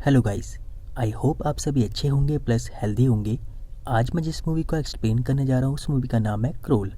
Hello guys. I hope आप सभी अच्छे होंगे प्लस हेल्दी होंगे। आज मैं जिस मूवी को एक्सप्लेन करने जा रहा हूँ उस मूवी का नाम है क्रोल।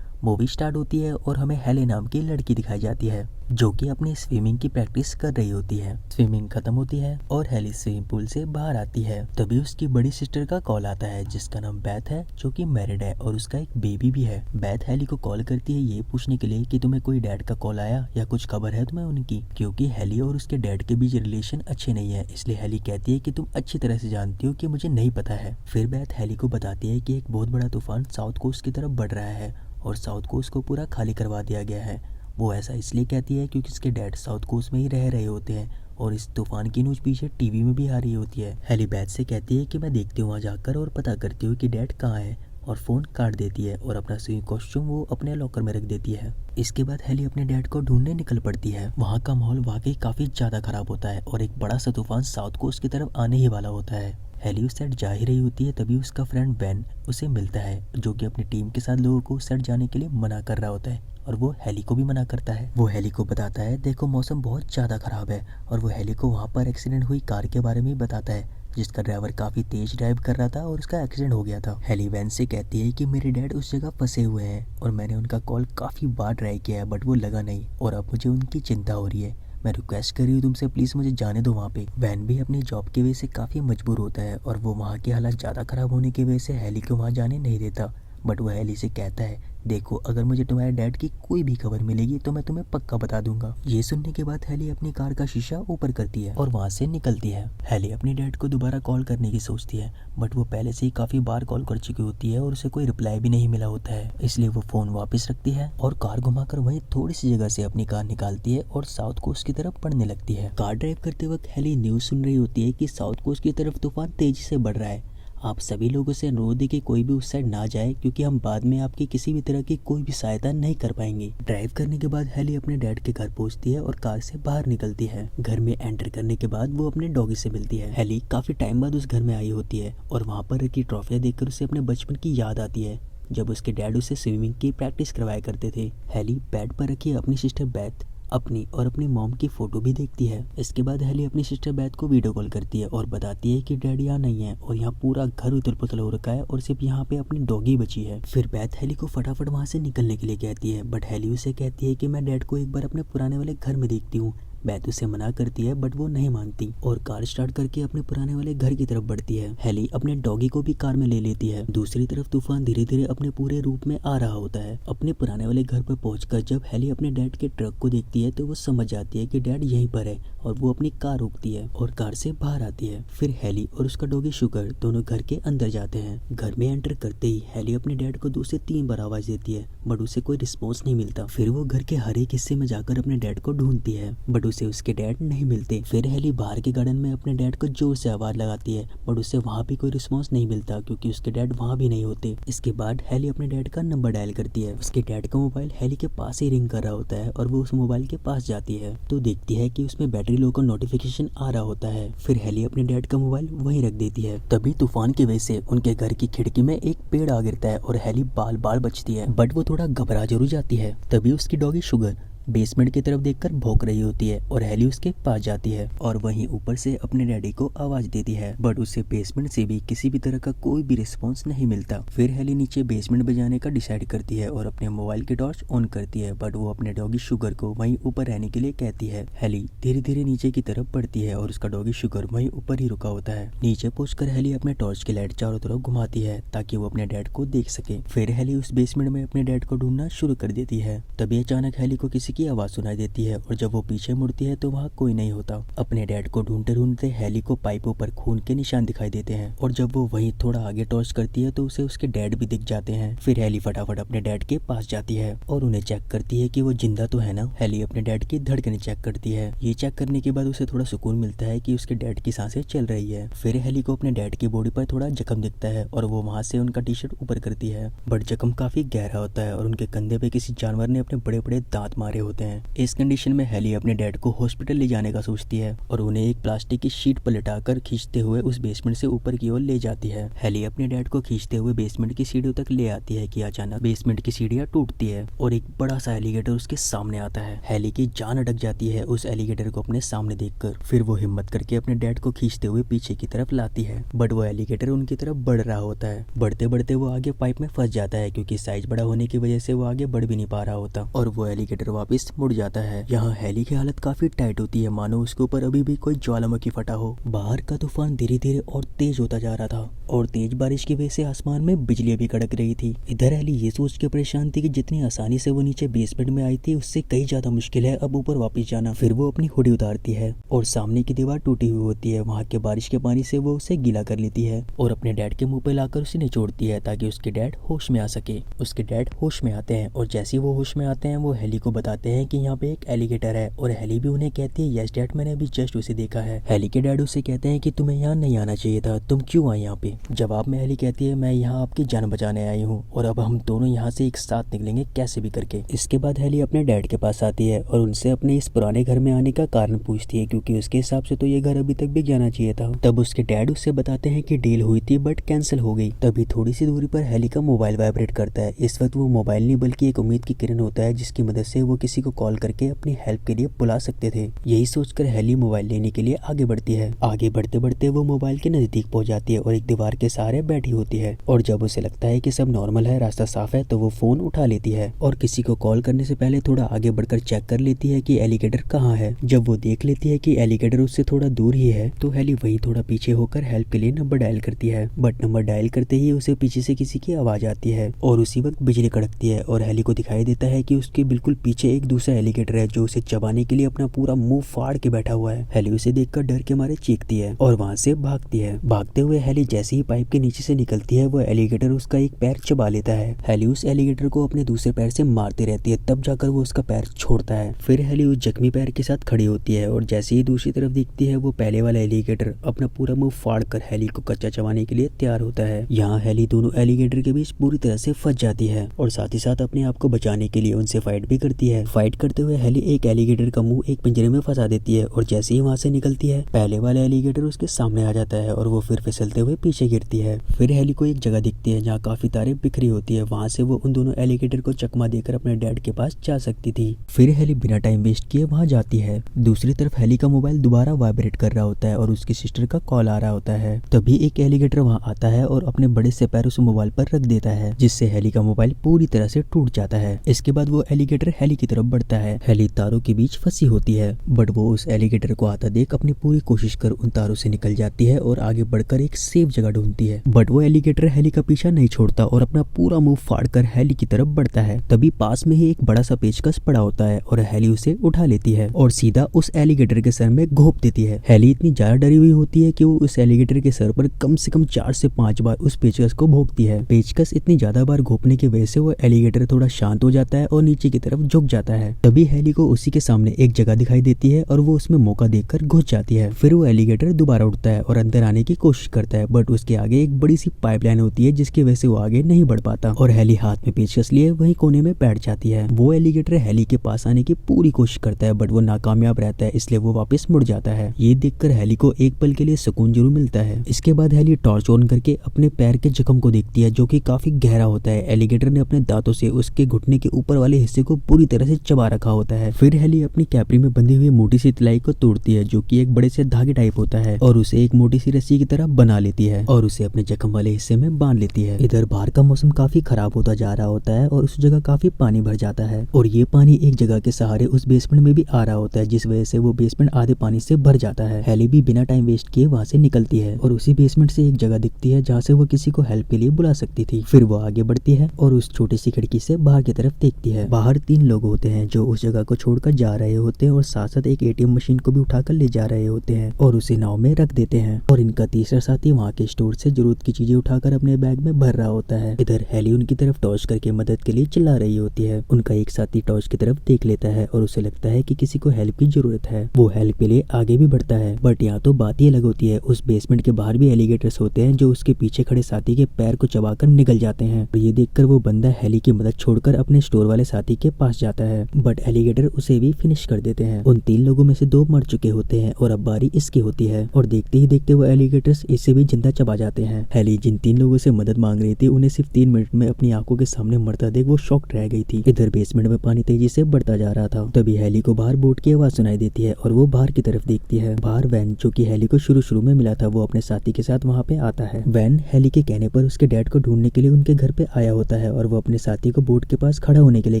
मूवी स्टार्ट होती है और हमें हेले नाम की लड़की दिखाई जाती है जो कि अपनी स्विमिंग की प्रैक्टिस कर रही होती है। स्विमिंग खत्म होती है और हेली स्विमिंग पूल से बाहर आती है। तभी उसकी बड़ी सिस्टर का कॉल आता है जिसका नाम बैथ है जो कि मैरिड है और उसका एक बेबी भी है। बैथ हेली को कॉल करती है ये पूछने के लिए कि तुम्हें कोई डैड का कॉल आया या कुछ खबर है तुम्हें उनकी, क्योंकि हेली और उसके डैड के बीच रिलेशन अच्छे नहीं है। इसलिए हेली कहती है कि तुम अच्छी तरह से जानती हो कि मुझे नहीं पता है। फिर बैथ हेली को बताती है कि एक बहुत बड़ा तूफान साउथ कोस्ट की तरफ बढ़ रहा है और साउथ कोस्ट को पूरा खाली करवा दिया गया है। वो ऐसा इसलिए कहती है क्योंकि उसके डैड साउथ कोस्ट में ही रह रहे होते हैं और इस तूफान की न्यूज़ पीछे टीवी में भी आ रही होती है। हेली बैथ से कहती है कि मैं देखती हूँ वहाँ जाकर और पता करती हूँ कि डैड कहाँ है, और फ़ोन काट देती है और अपना स्विमिंग कॉस्ट्यूम वो अपने लॉकर में रख देती है। इसके बाद हेली अपने डैड को ढूंढने निकल पड़ती है। वहाँ का माहौल वाकई काफ़ी ज़्यादा ख़राब होता है और एक बड़ा सा तूफान साउथ कोस्ट की तरफ आने ही वाला होता है। हेली उस साइड जा ही रही होती है तभी उसका फ्रेंड बेन उसे मिलता है जो कि अपनी टीम के साथ लोगों को उस साइड जाने के लिए मना कर रहा होता है और वो हेली को भी मना करता है। वो हेली को बताता है देखो मौसम बहुत ज़्यादा ख़राब है, और वो हेली को वहाँ पर एक्सीडेंट हुई कार के बारे में बताता है जिसका ड्राइवर काफ़ी तेज ड्राइव कर रहा था और उसका एक्सीडेंट हो गया था। हेली वैन से कहती है कि मेरे डैड उस जगह फंसे हुए हैं और मैंने उनका कॉल काफ़ी बार ट्राई किया है बट वो लगा नहीं और अब मुझे उनकी चिंता हो रही है। मैं रिक्वेस्ट कर रही हूँ तुमसे प्लीज़ मुझे जाने दो वहाँ पे। वैन भी अपनी जॉब की वजह से काफ़ी मजबूर होता है और वो वहाँ के हालात ज़्यादा ख़राब होने की वजह से हेली को वहाँ जाने नहीं देता। बट वो हेली से कहता है देखो अगर मुझे तुम्हारे डैड की कोई भी खबर मिलेगी तो मैं तुम्हें पक्का बता दूंगा। ये सुनने के बाद हेली अपनी कार का शीशा ऊपर करती है और वहाँ से निकलती है। हेली अपने डैड को दोबारा कॉल करने की सोचती है बट वो पहले से ही काफ़ी बार कॉल कर चुकी होती है और उसे कोई रिप्लाई भी नहीं मिला होता है, इसलिए वो फ़ोन वापस रखती है और कार घुमाकर वहीं थोड़ी सी जगह से अपनी कार निकालती है और साउथ कोस्ट की तरफ बढ़ने लगती है। कार ड्राइव करते वक्त हेली न्यूज़ सुन रही होती है कि साउथ कोस्ट की तरफ तूफान तेजी से बढ़ रहा है। आप सभी लोगों से अनुरोध है कि कोई भी उस साइड ना जाए क्योंकि हम बाद में आपकी किसी भी तरह की कोई भी सहायता नहीं कर पाएंगे। ड्राइव करने के बाद हेली अपने डैड के घर पहुंचती है और कार से बाहर निकलती है। घर में एंटर करने के बाद वो अपने डॉगी से मिलती है। हेली काफी टाइम बाद उस घर में आई होती है और वहाँ पर रखी ट्रॉफियां देखकर उसे अपने बचपन की याद आती है जब उसके डैड उसे स्विमिंग की प्रैक्टिस करवाया करते थे। हेली बेड पर रखी अपनी सिस्टर बैथ, अपनी और अपनी मॉम की फोटो भी देखती है। इसके बाद हेली अपनी सिस्टर बैथ को वीडियो कॉल करती है और बताती है कि डैड यहाँ नहीं है और यहाँ पूरा घर उथल पुथल हो रखा है और सिर्फ यहाँ पे अपनी डॉगी बची है। फिर बैथ हेली को फटाफट वहाँ से निकलने के लिए कहती है बट हेली उसे कहती है कि मैं डैड को एक बार अपने पुराने वाले घर में देखती हूँ। बैथ उसे मना करती है बट वो नहीं मानती और कार स्टार्ट करके अपने पुराने वाले घर की तरफ बढ़ती है। हेली अपने डॉगी को भी कार में ले लेती है। दूसरी तरफ तूफान धीरे धीरे अपने पूरे रूप में आ रहा होता है। अपने पुराने वाले घर पर पहुंचकर जब हेली अपने डैड के ट्रक को देखती है तो वो समझ जाती है कि डैड यहीं पर है और वो अपनी कार रोकती है और कार से बाहर आती है। फिर हेली और उसका डॉगी शुगर दोनों घर के अंदर जाते हैं। घर में एंटर करते ही हेली अपने डैड को 2 से 3 बार आवाज देती है बट उसे कोई रिस्पॉन्स नहीं मिलता। फिर वो घर के हर एक हिस्से में जाकर अपने डैड को ढूंढती है बट उसे उसके डैड नहीं मिलते। फिर हेली बाहर के गार्डन में अपने डैड को जोर से आवाज लगाती है बट उसे वहाँ भी कोई रिस्पॉन्स नहीं मिलता क्योंकि उसके डैड वहाँ भी नहीं होते। इसके बाद हेली अपने डैड का नंबर डायल करती है। उसके डैड का मोबाइल हेली के पास ही रिंग कर रहा होता है और वो उस मोबाइल के पास जाती है तो देखती है कि उसमें बैटरी लो का नोटिफिकेशन आ रहा होता है। फिर हेली अपने डैड का मोबाइल वहीं रख देती है। तभी तूफान की वजह से उनके घर की खिड़की में एक पेड़ आ गिरता है और हेली बाल बाल बचती है बट वो थोड़ा घबरा जरूर जाती है। तभी उसकी डॉगी शुगर बेसमेंट की तरफ देखकर भौंक रही होती है और हेली उसके पास जाती है और वहीं ऊपर से अपने डैडी को आवाज देती है बट उसे बेसमेंट से भी किसी भी तरह का कोई भी रिस्पॉन्स नहीं मिलता। फिर हेली नीचे बेसमेंट में जाने का डिसाइड करती है और अपने मोबाइल की टॉर्च ऑन करती है बट वो अपने डॉगी शुगर को वहीं ऊपर रहने के लिए कहती है। हेली धीरे धीरे नीचे की तरफ बढ़ती है और उसका डॉगी शुगर वहीं ऊपर ही रुका होता है। नीचे पहुंचकर हेली अपने टॉर्च की लाइट चारों तरफ घुमाती है ताकि वो अपने डैड को देख सके। फिर हेली उस बेसमेंट में अपने डैड को ढूंढना शुरू कर देती है। तभी अचानक हेली को किसी की आवाज सुनाई देती है और जब वो पीछे मुड़ती है तो वहाँ कोई नहीं होता। अपने डैड को ढूंढते ढूंढते हेली को पाइपों पर खून के निशान दिखाई देते हैं और जब वो वहीं थोड़ा आगे टॉर्च करती है तो उसे उसके डैड भी दिख जाते हैं। फिर हेली फटाफट अपने डैड के पास जाती है और उन्हें चेक करती है कि वो जिंदा तो है ना। हेली अपने डैड की धड़कनें चेक करती है। ये चेक करने के बाद उसे थोड़ा सुकून मिलता है कि उसके डैड की सांसें चल रही है। फिर हेली को अपने डैड की बॉडी पर थोड़ा जख्म दिखता है और वो वहाँ से उनका टी शर्ट ऊपर करती है बट जख्म काफी गहरा होता है और उनके कंधे पे किसी जानवर ने अपने बड़े बड़े दांत मारे होते हैं। इस कंडीशन में हेली अपने डैड को हॉस्पिटल ले जाने का सोचती है और उन्हें एक प्लास्टिक की शीट पर लिटाकर खींचते हुए उस बेसमेंट से ऊपर की ओर ले जाती है। हेली अपने डैड को खींचते हुए बेसमेंट की सीढ़ियों तक ले आती है कि अचानक बेसमेंट की सीढ़ियां टूटती है और एक बड़ा सा एलिगेटर उसके सामने आता है। हेली की जान अटक जाती है उस एलिगेटर को अपने सामने देखकर। फिर वो हिम्मत करके अपने डैड को खींचते हुए पीछे की तरफ लाती है, बट वो एलिगेटर उनकी तरफ बढ़ रहा होता है। बढ़ते बढ़ते वो आगे पाइप में फंस जाता है क्योंकि साइज बड़ा होने की वजह से वो आगे बढ़ भी नहीं पा रहा होता और वो एलिगेटर वापस मुड़ जाता है। यहाँ हेली की हालत काफी टाइट होती है, मानो उसके ऊपर अभी भी कोई ज्वालामुखी फटा हो। बाहर का तूफान धीरे धीरे और तेज होता जा रहा था और तेज बारिश की वजह से आसमान में बिजली भी कड़क रही थी। इधर हेली ये सोच के परेशान थी कि जितनी आसानी से वो नीचे बेसमेंट में आई थी उससे कई ज्यादा मुश्किल है अब ऊपर वापस जाना। फिर वो अपनी हुडी उतारती है और सामने की दीवार टूटी हुई होती है, वहाँ के बारिश के पानी से वो उसे गीला कर लेती है और अपने डैड के मुंह पे लाकर उसे निचोड़ती है ताकि उसके डैड होश में आ सके। उसके डैड होश में आते हैं और जैसे ही वो होश में आते हैं वो हेली को बताते हैं कि यहाँ पे एक एलिगेटर है और हेली भी उन्हें कहती है यस डैड, मैंने अभी जस्ट उसे देखा है। हेली के डैड उसे कहते हैं कि तुम्हें यहाँ नहीं आना चाहिए था, तुम क्यों आई यहाँ पे। जवाब में हेली कहती है मैं यहाँ आपकी जान बचाने आई हूँ और अब हम दोनों यहाँ से एक साथ निकलेंगे कैसे भी करके। इसके बाद हेली अपने डैड के पास आती है और उनसे अपने इस पुराने घर में आने का कारण पूछती है क्योंकि उसके हिसाब से तो ये घर अभी तक भी जाना चाहिए था। तब उसके डैड उससे बताते हैं कि डील हुई थी बट कैंसिल हो गई। तभी थोड़ी सी दूरी पर हेली का मोबाइल वाइब्रेट करता है। इस वक्त वो मोबाइल नहीं बल्कि एक उम्मीद की किरण होता है जिसकी मदद से वो किसी को कॉल करके अपनी हेल्प के लिए बुला सकते थे। यही सोचकर हेली मोबाइल लेने के लिए आगे बढ़ती है। आगे बढ़ते बढ़ते वो मोबाइल के नजदीक पहुंच जाती है और एक दीवार के सहारे बैठी होती है और जब उसे लगता है कि सब नॉर्मल है, रास्ता साफ है, तो वो फोन उठा लेती है और किसी को कॉल करने से पहले थोड़ा आगे बढ़कर चेक कर लेती है कि एलिगेटर कहाँ है। जब वो देख लेती है कि एलिगेटर उससे थोड़ा दूर ही है तो हेली वहीं थोड़ा पीछे होकर हेल्प के लिए नंबर डायल करती है, बट नंबर डायल करते ही उसे पीछे से किसी की आवाज आती है और उसी वक्त बिजली कड़कती है और हेली को दिखाई देता है कि उसके बिल्कुल पीछे एक दूसरा एलिगेटर है जो उसे चबाने के लिए अपना पूरा मुंह फाड़ के बैठा हुआ है। हेली उसे देखकर डर के मारे चीखती है और वहाँ से भागती है। भागते हुए हेली जैसे ही पाइप के नीचे से निकलती है वो एलिगेटर उसका एक पैर चबा लेता है। हेली उस एलिगेटर को अपने दूसरे पैर से मारती रहती है, तब जाकर वो उसका पैर छोड़ता है। फिर हेली उस जख्मी पैर के साथ खड़ी होती है और जैसे ही दूसरी तरफ देखती है वो पहले वाला एलिगेटर अपना पूरा मुंह फाड़ कर हेली को कच्चा चबाने के लिए तैयार होता है। यहाँ हेली दोनों एलिगेटर के बीच पूरी तरह से फंस जाती है और साथ ही साथ अपने आप को बचाने के लिए उनसे फाइट भी करती है। फाइट करते हुए हेली एक एलिगेटर का मुंह एक पिंजरे में फंसा देती है और जैसे ही वहाँ से निकलती है पहले वाला एलिगेटर उसके सामने आ जाता है और वो फिर फिसलते हुए पीछे गिरती है। फिर हेली को एक जगह दिखती है जहाँ काफी तारें बिखरी होती है, वहाँ से वो उन दोनों एलिगेटर को चकमा देकर अपने डैड के पास जा सकती थी। फिर हेली बिना टाइम वेस्ट किए वहाँ जाती है। दूसरी तरफ हेली का मोबाइल दोबारा वाइब्रेट कर रहा होता है और उसकी सिस्टर का कॉल आ रहा होता है। तभी एक एलिगेटर वहाँ आता है और अपने बड़े से पैर उस मोबाइल पर रख देता है जिससे हेली का मोबाइल पूरी तरह से टूट जाता है। इसके बाद वो एलिगेटर हेली की तरफ बढ़ता है। हेली तारों के बीच फंसी होती है बट वो उस एलिगेटर को आता देख अपनी पूरी कोशिश कर उन तारों से निकल जाती है और आगे बढ़कर एक सेफ जगह ढूंढती है, बट वो एलिगेटर हेली का पीछा नहीं छोड़ता और अपना पूरा मुंह फाड़कर हेली की तरफ बढ़ता है। तभी पास में ही एक बड़ा सा पेचकस पड़ा होता है और हेली उसे उठा लेती है और सीधा उस एलिगेटर के सर में घोंप देती है। हेली इतनी ज्यादा डरी हुई होती है कि वो उस एलिगेटर के सर पर कम से कम 4 से 5 बार उस पेचकस को भोंकती है। पेचकस इतनी ज्यादा बार घोंपने की वजह से वो एलिगेटर थोड़ा शांत हो जाता है और नीचे की तरफ झुक जाता है। तभी हेली को उसी के सामने एक जगह दिखाई देती है और वो उसमें मौका देखकर घुस जाती है। फिर वो एलिगेटर दोबारा उठता है और अंदर आने की कोशिश करता है, बट उसके आगे एक बड़ी सी पाइपलाइन होती है जिसकी वजह से वो आगे नहीं बढ़ पाता और हेली हाथ में पेचकस लिए वहीं कोने में बैठ जाती है। वो एलिगेटर हेली के पास आने की पूरी कोशिश करता है बट वो नाकामयाब रहता है, इसलिए वो वापस मुड़ जाता है। ये देखकर हेली को एक पल के लिए सुकून जरूर मिलता है। इसके बाद हेली टॉर्च ऑन करके अपने पैर के जख्म को देखती है जो कि काफी गहरा होता है। एलिगेटर ने अपने दांतों से उसके घुटने के ऊपर वाले हिस्से को पूरी तरह से चबा रखा होता है। फिर हेली अपनी कैपरी में बंधी हुई मोटी सी तलाई को तोड़ती है जो कि एक बड़े से धागे टाइप होता है और उसे एक मोटी सी रस्सी की तरह बना लेती है और उसे अपने जख्म वाले हिस्से में बांध लेती है। इधर बाहर का मौसम काफी खराब होता जा रहा होता है और उस जगह काफी पानी भर जाता है और ये पानी एक जगह के सहारे उस बेसमेंट में भी आ रहा होता है जिस वजह से वो बेसमेंट आधे पानी से भर जाता है। हेली भी बिना टाइम वेस्ट किए वहाँ से निकलती है और उसी बेसमेंट से एक जगह दिखती है जहाँ से वो किसी को हेल्प के लिए बुला सकती थी। फिर वो आगे बढ़ती है और उस छोटी सी खिड़की से बाहर की तरफ देखती है। बाहर 3 लोग होते हैं जो उस जगह को छोड़कर जा रहे होते हैं और साथ साथ एक एटीएम मशीन को भी उठाकर ले जा रहे होते हैं और उसे नाव में रख देते हैं और इनका तीसरा साथी वहाँ के स्टोर से जरूरत की चीजें उठाकर अपने बैग में भर रहा होता है। इधर हेली उनकी तरफ टॉर्च करके मदद के लिए चिल्ला रही होती है। उनका एक साथी टॉर्च की तरफ देख लेता है और उसे लगता है कि किसी को हेल्प की जरूरत है। वो हेल्प के लिए आगे भी बढ़ता है बट यहाँ तो बात ही अलग होती है। उस बेसमेंट के बाहर भी एलिगेटर्स होते हैं जो उसके पीछे खड़े साथी के पैर को चबाकर निकल जाते हैं। ये देखकर वो बंदा हेली की मदद छोड़कर अपने स्टोर वाले साथी के पास जाता है, बट एलिगेटर उसे भी फिनिश कर देते हैं। उन 3 लोगों में से 2 मर चुके होते हैं और अब बारी इसकी होती है और देखते ही देखते वो एलिगेटर्स इसे भी जिंदा चबा जाते हैं। हेली जिन 3 लोगों से मदद मांग रही थी उन्हें सिर्फ 3 मिनट में अपनी आंखों के सामने मरता देख वो शॉक्ड रह गई थी। इधर बेसमेंट में पानी तेजी से बढ़ता जा रहा था। तभी हेली को बाहर बोट की आवाज सुनाई देती है और वो बाहर की तरफ देखती है। बाहर वैन, जो कि हेली को शुरू में मिला था, वो अपने साथी के साथ वहाँ पे आता है। वैन हेली के कहने पर उसके डैड को ढूंढने के लिए उनके घर पे आया होता है और वो अपने साथी को बोट के पास खड़ा होने के लिए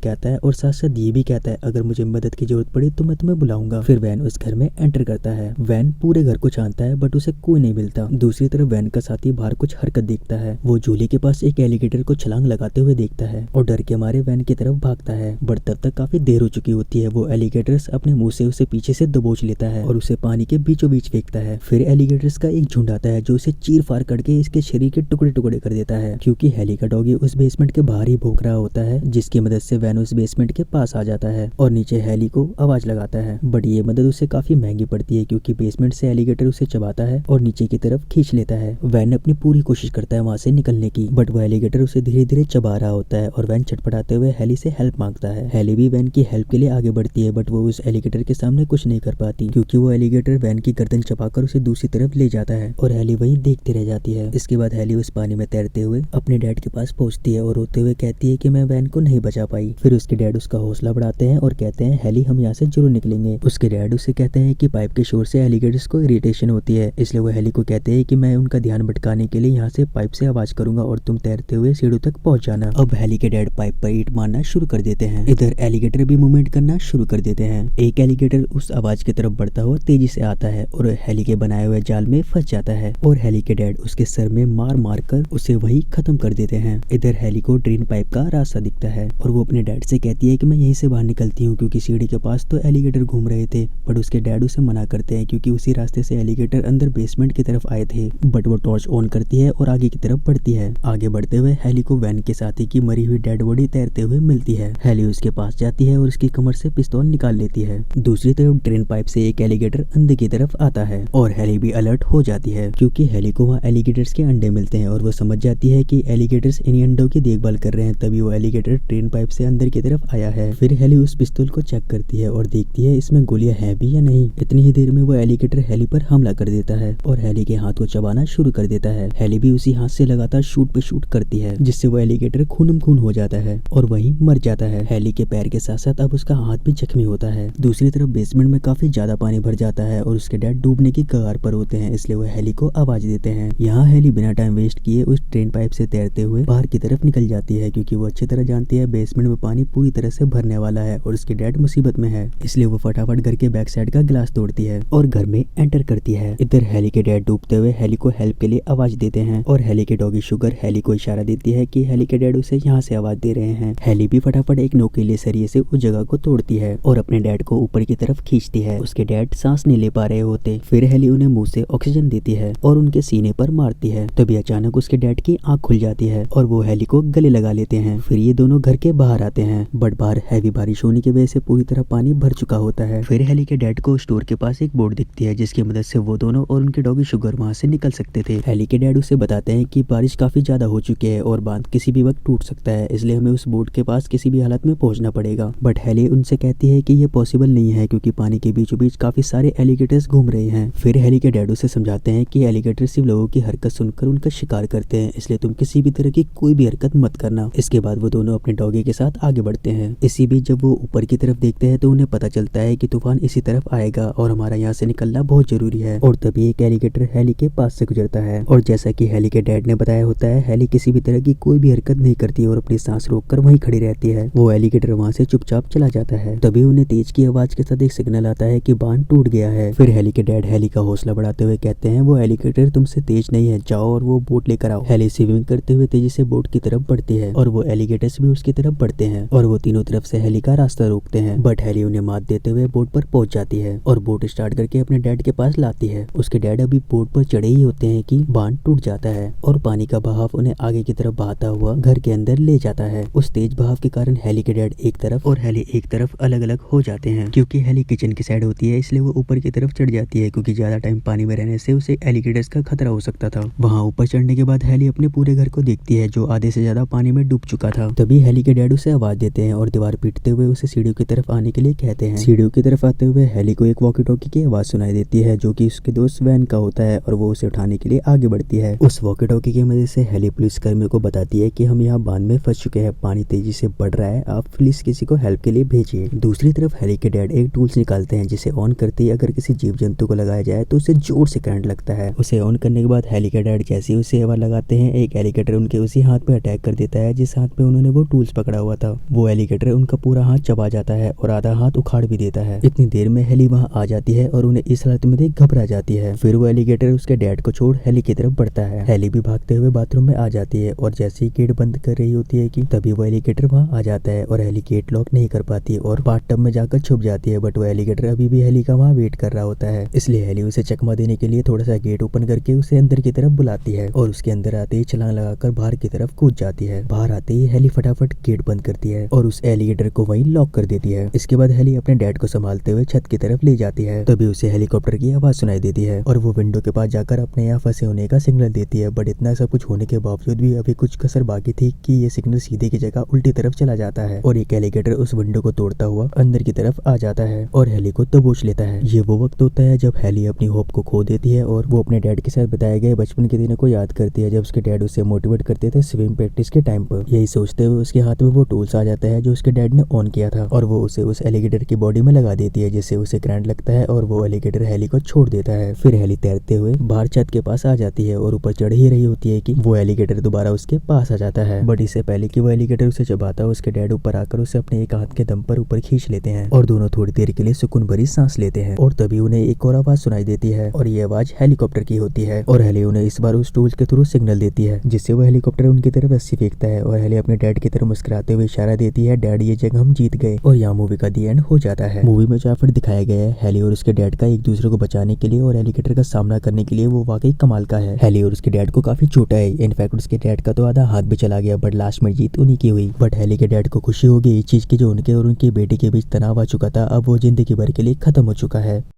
कहता है और साथ साथ ये भी कहता है अगर मुझे मदद की जरूरत पड़ी तो मैं तुम्हें बुलाऊंगा। फिर वैन उस घर में एंटर करता है। वैन पूरे घर को छानता है बट उसे कोई नहीं मिलता। दूसरी तरफ वैन का साथी बाहर कुछ हरकत देखता है। वो झूले के पास एक एलिगेटर को छलांग लगाते हुए देखता है और डर के मारे वैन की तरफ भागता है, बट तब तक काफी देर हो चुकी होती है। वो एलिगेटर्स अपने मुंह से उसे पीछे से दबोच लेता है और उसे पानी के बीचों बीच फेंकता है। फिर एलिगेटर्स का एक झुंड आता है जो उसे चीर फाड़ करके इसके शरीर के टुकड़े टुकड़े कर देता है, क्योंकि हेली का डॉगी उस बेसमेंट के बाहर ही भौंक रहा होता है, जिसकी मदद से वैन उस बेसमेंट के पास आ जाता है और नीचे हेली को आवाज लगाता है। बट ये मदद उसे काफी महंगी पड़ती है क्योंकि बेसमेंट से एलिगेटर उसे चबाता है और नीचे की तरफ खींच लेता है। वैन अपनी पूरी कोशिश करता है वहाँ से निकलने की, बट वो एलिगेटर उसे धीरे धीरे चबा रहा होता है और वैन छटपटाते हुए हेली से हेल्प मांगता है। हेली भी वैन की हेल्प के लिए आगे बढ़ती है, बट वो उस एलिगेटर के सामने कुछ नहीं कर पाती क्योंकि वो एलिगेटर वैन की गर्दन चबाकर उसे दूसरी तरफ ले जाता है और हेली वहीं देखती रह जाती है। इसके बाद हेली उस पानी में तैरते हुए अपने डैड के पास पहुंचती है और रोते हुए कहती है कि मैं वैन को नहीं बचा पाई। फिर उसके डैड उसका हौसला बढ़ाते हैं और कहते हैं हेली हम यहाँ से जरूर निकलेंगे। उसके डैड उसे कहते हैं कि पाइप के शोर से एलिगेटर्स को इरिटेशन होती है, इसलिए वो हेली को कहते हैं कि मैं उनका ध्यान भटकाने के लिए यहाँ से पाइप से आवाज करूंगा और तुम तैरते हुए सीढ़ियों तक पहुंच जाना। अब हेली के डैड पाइप पर ईंट मारना शुरू कर देते हैं। इधर एलिगेटर भी मूवमेंट करना शुरू कर देते हैं। एक एलिगेटर उस आवाज की तरफ बढ़ता हुआ तेजी से आता है और हेली के बनाए हुए जाल में फंस जाता है और हेली के डैड उसके सर में मार मार कर उसे वहीं खत्म कर देते हैं। इधर हेली को ड्रेन पाइप का रास्ता दिखता है और वो अपने डैड से कहती है कि मैं यहीं से बाहर निकलती हूँ क्योंकि सीढ़ी के पास तो एलिगेटर घूम रहे थे, बट उसके डैड उसे मना करते हैं क्योंकि उसी रास्ते से एलिगेटर अंदर बेसमेंट की तरफ आए थे। बट वो टॉर्च ऑन करती है और आगे की तरफ बढ़ती है। आगे बढ़ते हुए हेली को वैन के साथी की मरी हुई डेड बॉडी तैरते हुए मिलती है। हेली उसके पास जाती है और उसकी कमर से पिस्तौल निकाल लेती है। दूसरी तरफ ड्रेन पाइप से एक एलिगेटर अंदर की तरफ आता है और हेली भी अलर्ट हो जाती है क्योंकि हेली को वहाँ एलिगेटर्स के अंडे मिलते हैं और वो समझ जाती है कि एलिगेटर्स इन अंडों की देखभाल कर रहे हैं। तभी वो एलिगेटर ड्रेन पाइप से अंदर की तरफ आया है। फिर हेली उस पिस्तौल को चेक करती है और देखती है इसमें गोलियां हैं भी या नहीं। इतनी ही देर में वो एलिगेटर हेली पर हमला कर देता है और हेली के हाथ को चबाना शुरू कर देता है। हेली भी उसी हाथ से लगातार शूट पे शूट करती है जिससे वो एलिगेटर खूनम खून हो जाता है और वहीं मर जाता है। हेली के पैर के साथ साथ अब उसका हाथ भी जख्मी होता है। दूसरी तरफ बेसमेंट में काफी ज्यादा पानी भर जाता है और उसके डैड डूबने की कगार पर होते हैं, इसलिए वो हेली को आवाज देते हैं। यहाँ हेली बिना टाइम वेस्ट किए उस ट्रेन पाइप से तैरते हुए बाहर की तरफ निकल जाती है क्योंकि वो अच्छी तरह जानती है बेसमेंट में पानी पूरी तरह से भरने वाला है और उसके डैड मुसीबत में है, इसलिए वो फटाफट घर के बैक साइड का गिलास तोड़ती है और घर में एंटर करती है। इधर हेली के डैड डूबते हुए हेली को हेल्प के लिए आवाज देते हैं और हेली के डॉगी शुगर हेली को इशारा देती है कि हेली के डैड उसे यहाँ से आवाज दे रहे हैं। हेली भी फटाफट एक नोकीले सरिये से उस जगह को तोड़ती है और अपने डैड को ऊपर की तरफ खींचती है। उसके डैड सांस नहीं ले पा रहे होते। फिर हेली उन्हें मुंह से ऑक्सीजन देती है और उनके सीने पर मारती है। तभी अचानक उसके डैड की आंख खुल जाती है और वो हेली को गले लगा लेते हैं। फिर ये दोनों घर के बाहर आते हैं, बट बाहर हैवी बारिश होने की वजह से पूरी तरह पानी भर चुका होता है। फिर हेली के डैड को स्टोर के पास एक बोर्ड दिखती है जिसकी मदद से वो दोनों और उनके डॉगी शुगर वहाँ से निकल सकते थे। हेली के डैड उसे बताते हैं कि बारिश काफी ज्यादा हो चुकी है और बांध किसी भी वक्त टूट सकता है, इसलिए हमें उस बोर्ड के पास किसी भी हालत में पहुंचना पड़ेगा। बट हेली उनसे कहती है कि ये पॉसिबल नहीं है क्योंकि पानी के बीचों बीच काफी सारे एलिगेटर्स घूम रहे हैं। फिर हेली के डैड उसे समझाते हैं कि एलिगेटर सिर्फ लोगों की हरकत सुनकर उनका शिकार करते हैं, इसलिए तुम किसी भी तरह की कोई भी हरकत मत करना। इसके बाद वो दोनों अपने डॉगी के साथ आगे बढ़ते हैं। इसी बीच जब वो ऊपर की तरफ देखते हैं तो उन्हें पता चलता है कि तूफान इसी तरफ आएगा और हमारा यहाँ से निकलना बहुत जरूरी है। और तभी एक एलिगेटर हेली के पास से गुजरता है और जैसा कि हेली के डैड ने बताया होता है, हेली किसी भी तरह की कोई भी हरकत नहीं करती और अपनी सांस रोककर वहीं खड़ी रहती है। वो एलिगेटर वहाँ से चुपचाप चला जाता है। तभी उन्हें तेज की आवाज के साथ एक सिग्नल आता है कि बांध टूट गया है। फिर हेली के डैड हेली का हौसला बढ़ाते हुए कहते हैं वो एलिगेटर तुमसे तेज नहीं है, जाओ और वो बोट लेकर आओ। हेली स्विमिंग करते हुए तेजी से बोट की तरफ बढ़ती है और वो एलिगेटर्स भी उसकी तरफ बढ़ते हैं और वो तीनों तरफ से हेली का रास्ता रोकते हैं, बट हेली उन्हें मात देते हुए बोट पर पहुंच जाती है और बोट स्टार्ट करके अपने डैड के पास लाती है। उसके डैड अभी बोट पर चढ़े ही होते हैं कि बांध टूट जाता है और पानी का बहाव उन्हें आगे की तरफ बहाता हुआ घर के अंदर ले जाता है। उस तेज बहाव के कारण हेली के डैड एक तरफ और हेली एक तरफ अलग अलग हो जाते हैं। क्योंकि हेली किचन की साइड होती है इसलिए वो ऊपर की तरफ चढ़ जाती है क्योंकि ज्यादा टाइम पानी में रहने से उसे एलिगेटर्स का खतरा हो सकता था। वहाँ ऊपर चढ़ने के बाद हेली अपने पूरे घर को देखती है जो आधे से ज्यादा पानी में डूब चुका था। तभी हेली के डैड उसे आवाज देते हैं और दीवार पीटते हुए उसे सीढ़ियों की तरफ आने के लिए कहते हैं। सीढ़ियों की तरफ आते हुए हेली को एक वॉकी टॉकी की आवाज सुनाई देती है जो कि उसके दोस्त वैन का होता है और वो उसे उठाने के लिए आगे बढ़ती है। उस वॉकी टॉकी की मदद से हेली पुलिस कर्मियों को बताती है कि हम यहाँ बांध में फंस चुके हैं, पानी तेजी से बढ़ रहा है, आप प्लीज किसी को हेल्प के लिए भेजिए। दूसरी तरफ हेली के डैड एक टूल्स निकालते हैं जिसे ऑन करते ही अगर किसी जीव जंतु को लगाया जाए तो उसे जोर से करंट लगता है। उसे ऑन करने के बाद हेली के डैड जैसे ही उसे हवा लगाते हैं एक एलिगेटर उनके उसी हाथ पे अटैक कर देता है जिस हाथ पे उन्होंने वो टूल्स पकड़ा हुआ था। वो एलिगेटर उनका पूरा हाथ चबा जाता है और आधा हाथ उखाड़ भी देता है। इतनी देर में हेली वहाँ आ जाती है और उन्हें इस हालत में देख घबरा जाती है। फिर वो एलिगेटर उसके डैड को छोड़ हेली की तरफ बढ़ता है। हेली भी भागते हुए बाथरूम में आ जाती है और जैसे ही गेट बंद कर रही होती है कि तभी वो एलिगेटर वहाँ आ जाता है और हेली गेट लॉक नहीं कर पाती और बाथटब में जाकर छुप जाती है। बट वो एलिगेटर अभी भी हेली का वहाँ वेट कर रहा होता है, इसलिए हेली उसे चकमा देने के लिए थोड़ा सा गेट ओपन करके उसे अंदर की तरफ बुलाती है और उसके अंदर आते ही छलांग लगाकर बाहर की तरफ कूद जाती है। बाहर आते ही हेली फटाफट गेट बंद करती है और उस एलिगेटर को वहीं लॉक कर देती है। इसके बाद हेली अपने डैड को संभालते हुए छत की तरफ ले जाती है। तभी उसे हेलीकॉप्टर की आवाज सुनाई देती है और वो विंडो के पास जाकर अपने यहाँ फंसे होने का सिग्नल देती है। बट इतना सब कुछ होने के बावजूद भी अभी कुछ कसर बाकी थी कि ये सिग्नल सीधे की जगह उल्टी तरफ चला जाता है और एक एलिगेटर उस विंडो को तोड़ता हुआ अंदर की तरफ आ जाता है और हेली को दबोच लेता है। ये वो वक्त होता है जब हेली अपनी होप को खो देती है और वो अपने डैड के साथ बताए गए बचपन के दिनों को याद करती है जब उसके डैड उसे मोटिवेट करते थे स्विम प्रैक्टिस के टाइम पर। यही सोचते हुए उसके हाथ में वो टूल्स आ जाता है जो उसके डैड ने ऑन किया था और वो उसे उस एलिगेटर की बॉडी में लगा देती है जिससे उसे करंट लगता है और वो एलिगेटर हेली को छोड़ देता है। फिर हेली तैरते हुए बाहर छत के पास आ जाती है और ऊपर चढ़ ही रही होती है कि वो एलिगेटर दोबारा उसके पास आ जाता है। बट इससे पहले कि वो एलिगेटर उसे चबाता है उसके डैड ऊपर आकर उसे अपने एक हाथ के दम पर ऊपर खींच लेते हैं और दोनों थोड़ी देर के लिए सुकून भरी सांस लेते हैं। और तभी उन्हें एक और आवाज सुनाई देती है और ये आवाज हेलीकॉप्टर की होती है और हेली उन्हें इस बार उस टूल्स के थ्रू सिग्नल देती है जिससे वो हेलीकॉप्टर उनकी तरफ रस्सी फेंकता है और हेली अपने डैड की तरफ मुस्कुराते हुए इशारा देती है डैड ये जगह हम जीत गए और यहाँ मूवी का दी एंड हो जाता है। मूवी में जो एफर्ट दिखाया गया है हेली और उसके डैड का एक दूसरे को बचाने के लिए और एलिगेटर का सामना करने के लिए वो वाकई कमाल का है। हेली और उसके डैड को काफी चोट है, इनफैक्ट उसके डैड का तो आधा हाथ भी चला गया बट लास्ट में जीत उन्हीं की हुई। बट हेली के डैड को खुशी हो गई इस चीज की जो उनके और उनकी बेटी के बीच तनाव आ चुका था अब वो जिंदगी भर के लिए खत्म हो चुका है।